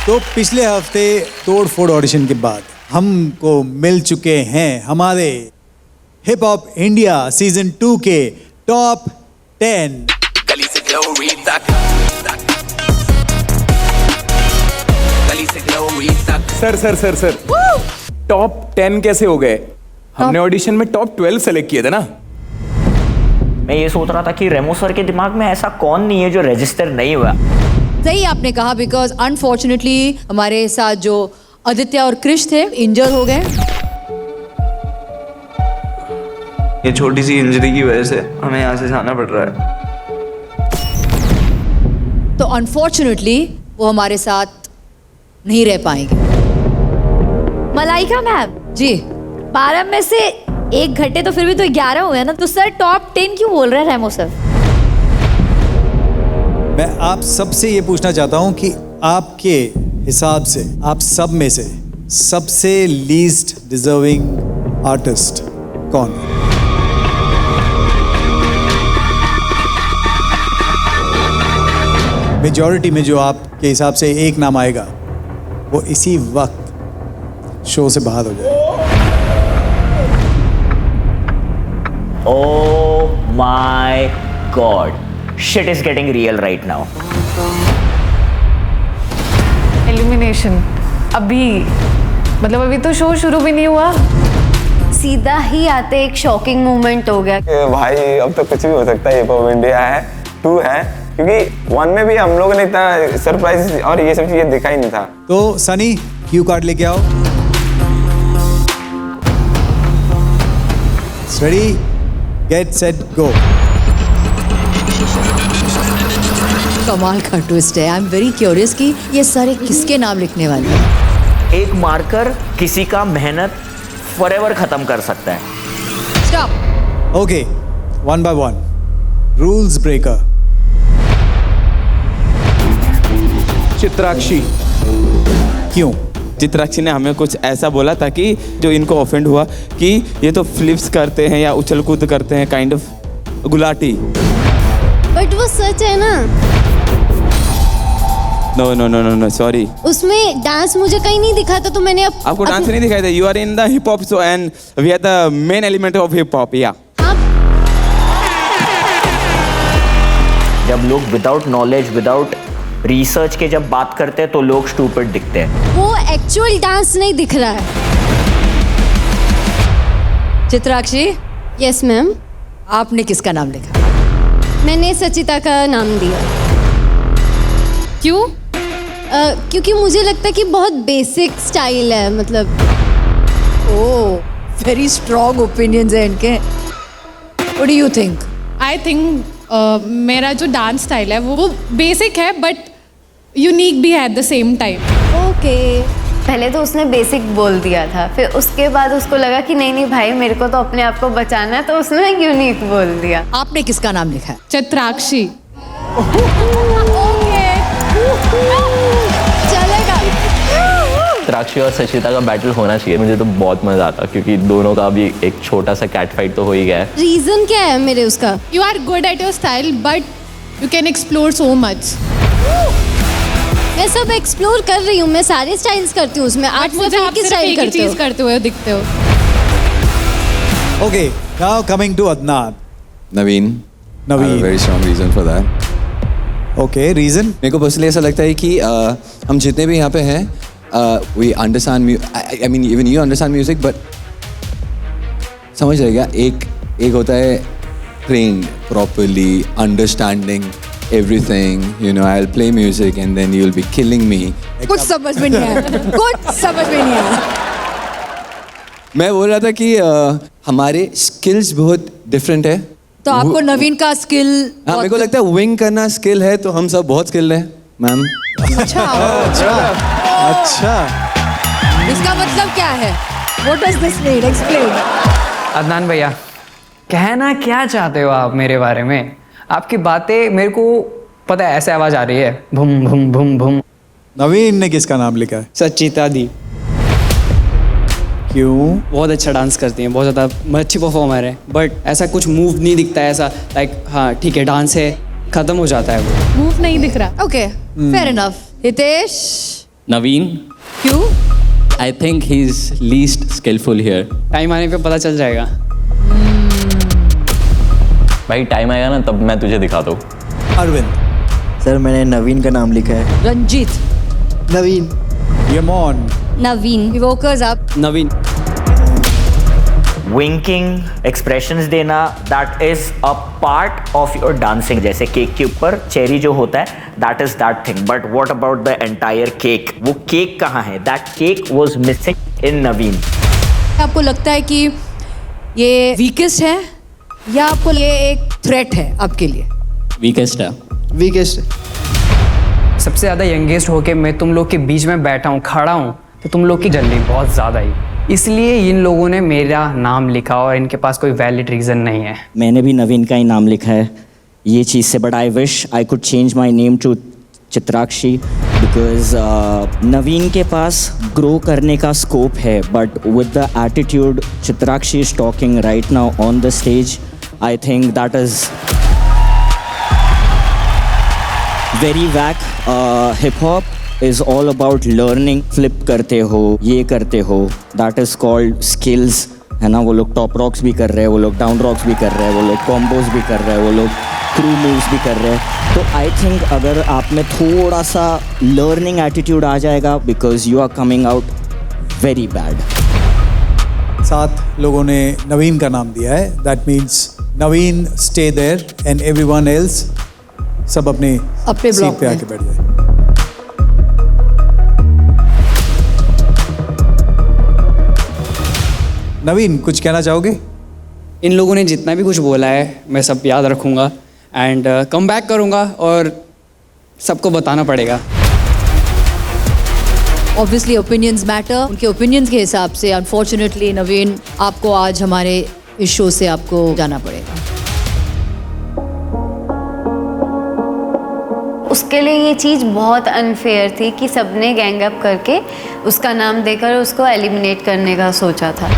तो पिछले हफ्ते तोड़-फोड़ ऑडिशन के बाद हमको मिल चुके हैं हमारे हिप हॉप इंडिया सीजन 2 के टॉप 10। गली से ग्लोरी तक, गली से ग्लोरी तक। सर टॉप 10 कैसे हो गए? हमने ऑडिशन में टॉप 12 सेलेक्ट किए थे ना। मैं ये सोच रहा था कि रेमो सर के दिमाग में ऐसा कौन नहीं है जो रजिस्टर नहीं हुआ। सही आपने कहा, बिकॉज अनफॉर्चुनेटली हमारे साथ जो आदित्य और क्रिश थे इंजर हो गए। ये छोटी सी इंजरी की वजह से हमें यहाँ से जाना पड़ रहा है। तो अनफॉर्चुनेटली वो हमारे साथ नहीं रह पाएंगे। मलाइका मैम जी 12 में से 1 घंटे तो फिर भी तो 11 हुए ना, तो सर टॉप 10 क्यों बोल रहे हैं रेमो सर? मैं आप सबसे ये पूछना चाहता हूं कि आपके हिसाब से आप सब में से सबसे लीस्ट डिजर्विंग आर्टिस्ट कौन है? मेजॉरिटी में जो आपके हिसाब से एक नाम आएगा वो इसी वक्त शो से बाहर हो जाएगा। Oh my God, shit is getting real right now. Elimination अभी, मतलब अभी तो शो शुरू भी नहीं हुआ। सीधा ही आते एक शॉकिंग मोमेंट हो गया। भाई अब तो कुछ भी हो सकता है। हिप हॉप इंडिया है, 2 है, क्योंकि 1 में भी हम लोगों ने इतना सरप्राइज और ये सब चीजें दिखा ही नहीं था। तो सनी क्यू कार्ड लेके आओ। Ready, get set go. कमाल का ट्विस्ट है। आई एम वेरी क्यूरियस कि ये सारे किसके नाम लिखने वाले हैं। एक मार्कर किसी का मेहनत फॉरएवर खत्म कर सकता है। Stop. Okay, 1 by 1 rules breaker. Chitrakshi. क्यों? चित्राक्षी ने हमें कुछ ऐसा बोला था कि जो इनको ऑफेंड हुआ कि ये तो फ्लिप्स करते हैं या उछल कूद करते हैं, काइंड ऑफ गुलाटी। बट वो सच है ना। No sorry. उसमें डांस मुझे कहीं नहीं दिखा था, तो मैंने आपको डांस नहीं दिखाई था। You are in the hip hop show and we are the main element of hip hop. या जब लोग विदाउट नॉलेज, विदाउट रिसर्च के जब बात करते हैं तो लोग स्टूपिड दिखते हैं। वो एक्चुअल डांस नहीं दिख रहा है। Chitrakshi, yes ma'am. आपने किसका नाम लिखा? मैंने सचिता का नाम दिया। क्यों? क्योंकि मुझे लगता है कि बहुत बेसिक स्टाइल है, मतलब। ओह, वेरी स्ट्रॉन्ग ओपिनियंस है इनके। What do you think? I think मेरा जो डांस स्टाइल है वो बेसिक है बट यूनिक भी है at the same time. Okay, पहले तो उसने बेसिक बोल दिया था, फिर उसके बाद उसको लगा कि नहीं भाई मेरे को तो अपने आप को बचाना है, तो उसने यूनिक बोल दिया। आपने किसका नाम लिखा है? चित्राक्षी। चलेगा। चित्राक्षी और सचिता का बैटल होना चाहिए। मुझे तो बहुत मजा आता क्योंकि दोनों का भी एक छोटा सा कैट फाइट तो हो ही गया है। रीजन क्या है मेरे उसका? You are good at your style but you can explore so much. मैं सब एक्सप्लोर कर रही हूँ, मैं सारे स्टाइल्स करती हूँ उसमें। आप मुझे सिर्फ एक ही स्टाइल करते हो। करते हुए दिखते हो। Okay, now coming to Adnan. Naveen. Very strong reason for that. Okay, reason? मेरे को पर्सनली ऐसा लगता है कि हम जितने भी यहाँ पे हैं, we understand, I mean even you understand music, but समझ रहेगा एक होता है trained properly, understanding everything, you know, I'll play music and then you'll be killing me. कुछ समझ में नहीं आया। कुछ समझ में नहीं आया। मैं बोल रहा था कि हमारे स्किल्स बहुत डिफरेंट है। तो आपको नवीन का स्किल? हाँ, मेरे को लगता है विंग करना स्किल है, तो हम सब बहुत स्किल्ड हैं मैम। अच्छा। इसका मतलब क्या है? What does this mean? Explain. Adnan भैया, कहना क्या चाहते हो आप मेरे बारे में? आपकी बातें मेरे को पता है, ऐसे आवाज आ रही है, भूम भूम भूम भूम। नवीन ने किसका नाम लिखा है? सचिता दी। क्यों? बहुत अच्छा डांस करती हैं, बहुत ज़्यादा अच्छी परफॉर्मर है, बट ऐसा कुछ मूव नहीं दिखता है ऐसा, लाइक हाँ ठीक है डांस है, खत्म हो जाता है वो। मूव नहीं दिख रहा। Okay, fair enough. Hitesh? Naveen, क्यों? I think he is least skilful here. Time आने पे पता चल जाएगा। भाई टाइम आएगा ना तब मैं तुझे दिखाता हूँ। अरविंद, सर मैंने नवीन का नाम लिखा है। रंजीत, नवीन, यमोन, नवीन, इवोकर्स आप, नवीन, विंकिंग, एक्सप्रेशंस देना, that is a part of your dancing. जैसे केक के ऊपर चेरी जो होता है, that is that thing, but what about the entire cake? वो केक कहाँ है? That cake was missing in Naveen. आपको लगता है कि ये वीकेस्ट है या आपको ये एक थ्रेट है आपके लिए? वीकेस्ट है। वीकेस्ट। सबसे ज़्यादा यंगेस्ट होके मैं तुम लोग के बीच में बैठा हूँ, खड़ा हूँ, तो तुम लोग की जल्दी बहुत ज़्यादा ही, इसलिए इन लोगों ने मेरा नाम लिखा और इनके पास कोई वैलिड रीज़न नहीं है। मैंने भी नवीन का ही नाम लिखा है ये चीज़ से, but I wish I could change my name to Chitrakshi, because Naveen के पास ग्रो करने का स्कोप है, but with the attitude Chitrakshi is talking right now on the stage, I think that is very wack. Hip hop is all about learning, flip करते हो, ये करते हो, दैट इज कॉल्ड स्किल्स, है ना। वो लोग टॉप रॉक्स भी कर रहे हैं, वो लोग डाउन रॉक्स भी कर रहे हैं, वो लोग कॉम्बोज भी कर रहे हैं, वो लोग क्रू मूव्स भी कर रहे हैं। तो आई थिंक अगर आप में थोड़ा सा लर्निंग एटीट्यूड आ जाएगा, because you are coming out very bad. 7 लोगों ने नवीन का नाम दिया है, that means Naveen stay there and everyone else सब अपने अपने सीट ब्लॉक पे में। आके बैठ जाए। नवीन, कुछ कहना चाहोगे? इन लोगों ने जितना भी कुछ बोला है मैं सब याद रखूँगा एंड कम बैक करूँगा और सबको बताना पड़ेगा। ऑब्वियसली ओपिनियंस मैटर, उनके ओपिनियंस के हिसाब से अनफॉर्चुनेटली नवीन आपको आज हमारे इस शो से आपको जाना पड़ेगा। उसके लिए ये चीज़ बहुत अनफेयर थी कि सबने गैंग अप करके उसका नाम देकर उसको एलिमिनेट करने का सोचा था।